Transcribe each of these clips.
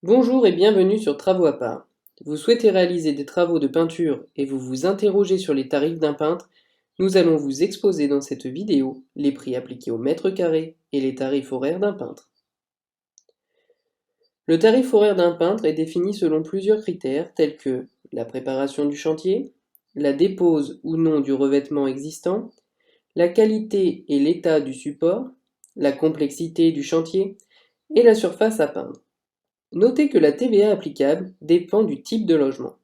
Bonjour et bienvenue sur Travaux à part. Vous souhaitez réaliser des travaux de peinture et vous vous interrogez sur les tarifs d'un peintre? Nous allons vous exposer dans cette vidéo les prix appliqués au mètre carré et les tarifs horaires d'un peintre. Le tarif horaire d'un peintre est défini selon plusieurs critères tels que la préparation du chantier, la dépose ou non du revêtement existant, la qualité et l'état du support, la complexité du chantier et la surface à peindre. Notez que la TVA applicable dépend du type de logement.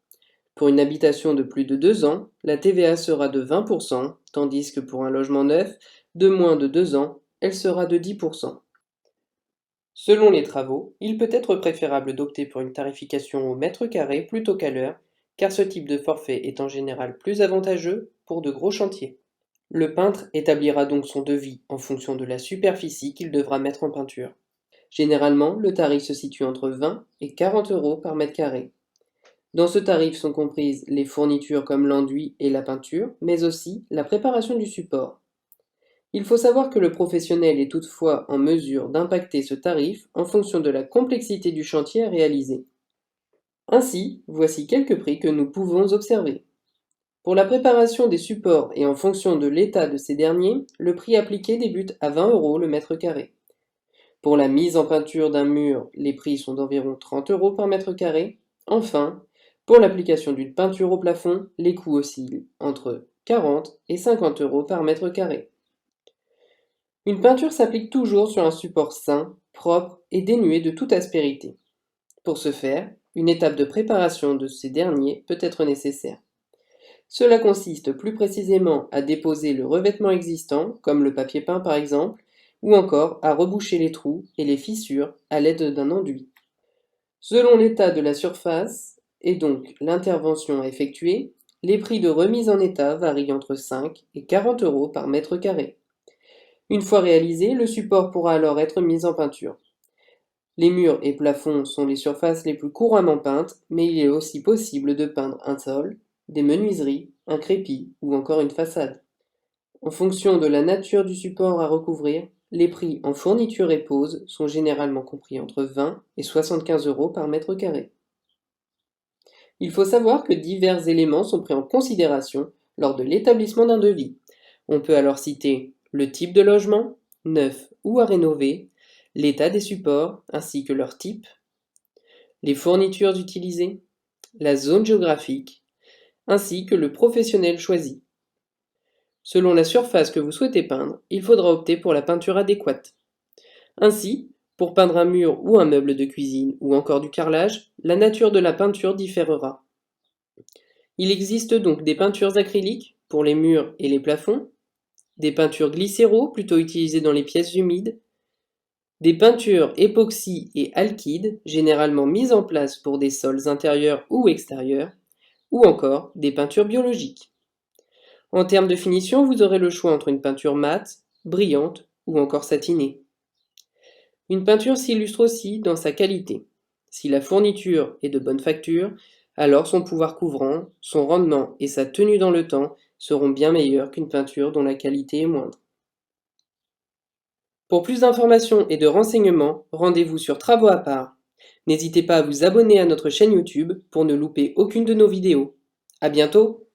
Pour une habitation de plus de 2 ans, la TVA sera de 20%, tandis que pour un logement neuf de moins de 2 ans, elle sera de 10%. Selon les travaux, il peut être préférable d'opter pour une tarification au mètre carré plutôt qu'à l'heure, car ce type de forfait est en général plus avantageux pour de gros chantiers. Le peintre établira donc son devis en fonction de la superficie qu'il devra mettre en peinture. Généralement, le tarif se situe entre 20 et 40 euros par mètre carré. Dans ce tarif sont comprises les fournitures comme l'enduit et la peinture, mais aussi la préparation du support. Il faut savoir que le professionnel est toutefois en mesure d'impacter ce tarif en fonction de la complexité du chantier à réaliser. Ainsi, voici quelques prix que nous pouvons observer. Pour la préparation des supports et en fonction de l'état de ces derniers, le prix appliqué débute à 20 euros le mètre carré. Pour la mise en peinture d'un mur, les prix sont d'environ 30 euros par mètre carré. Enfin, pour l'application d'une peinture au plafond, les coûts oscillent entre 40 et 50 euros par mètre carré. Une peinture s'applique toujours sur un support sain, propre et dénué de toute aspérité. Pour ce faire, une étape de préparation de ces derniers peut être nécessaire. Cela consiste plus précisément à déposer le revêtement existant, comme le papier peint par exemple, ou encore à reboucher les trous et les fissures à l'aide d'un enduit. Selon l'état de la surface et donc l'intervention à effectuer, les prix de remise en état varient entre 5 et 40 euros par mètre carré. Une fois réalisé, le support pourra alors être mis en peinture. Les murs et plafonds sont les surfaces les plus couramment peintes, mais il est aussi possible de peindre un sol, des menuiseries, un crépi ou encore une façade. En fonction de la nature du support à recouvrir, les prix en fourniture et pose sont généralement compris entre 20 et 75 euros par mètre carré. Il faut savoir que divers éléments sont pris en considération lors de l'établissement d'un devis. On peut alors citer le type de logement, neuf ou à rénover, l'état des supports ainsi que leur type, les fournitures utilisées, la zone géographique, ainsi que le professionnel choisi. Selon la surface que vous souhaitez peindre, il faudra opter pour la peinture adéquate. Ainsi, pour peindre un mur ou un meuble de cuisine ou encore du carrelage, la nature de la peinture différera. Il existe donc des peintures acryliques pour les murs et les plafonds, des peintures glycéro plutôt utilisées dans les pièces humides, des peintures époxy et alkyd généralement mises en place pour des sols intérieurs ou extérieurs, ou encore des peintures biologiques. En termes de finition, vous aurez le choix entre une peinture mate, brillante ou encore satinée. Une peinture s'illustre aussi dans sa qualité. Si la fourniture est de bonne facture, alors son pouvoir couvrant, son rendement et sa tenue dans le temps seront bien meilleurs qu'une peinture dont la qualité est moindre. Pour plus d'informations et de renseignements, rendez-vous sur Travaux à part. N'hésitez pas à vous abonner à notre chaîne YouTube pour ne louper aucune de nos vidéos. À bientôt!